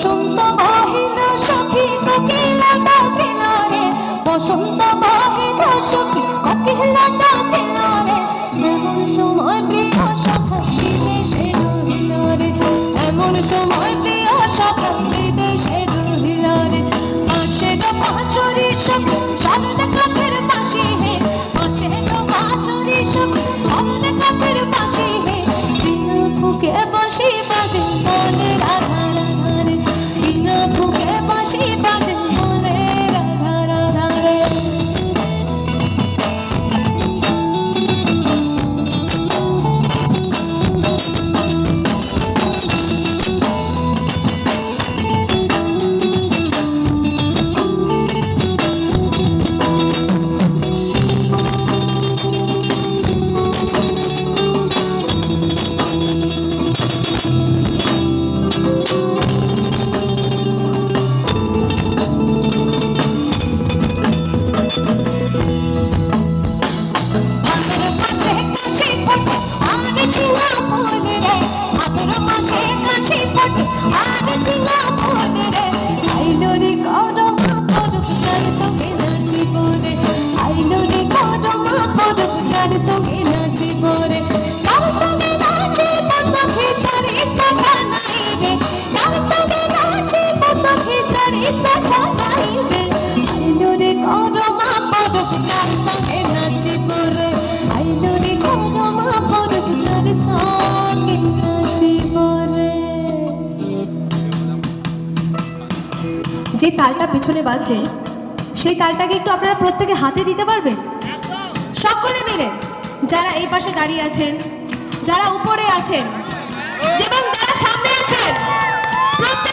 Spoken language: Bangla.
বসন্ত বাহিল সখী কোকিলা ডাকিল রে, বসন্ত বাহিল সখী কোকিলা ডাকিল রে, এমন সময় প্রিয় সখা বিদেশে রহিল রে, এমন সময় প্রিয় সখা বিদেশে রহিল রে। পাশে গো বাঁশরি সখী সরলে কাঠের বাঁশি হে, পাশে গো বাঁশরি সখী সরলে কাঠের বাঁশি হে, বিনা ফুঁকে বাঁশি বাজে বলে রাধা রাধা রে, বিনা ফুঁকে বাঁশি বাজে বলে রাধা রাধা রে। যে তালটা পেছনে বাজছে সেই তালটাকে একটু আপনারা প্রত্যেকে হাতে দিতে পারবেন সকলে মিলে, যারা এই পাশে দাঁড়িয়ে আছেন, যারা উপরে আছেন এবং যারা সামনে আছেন, প্রত্যেকে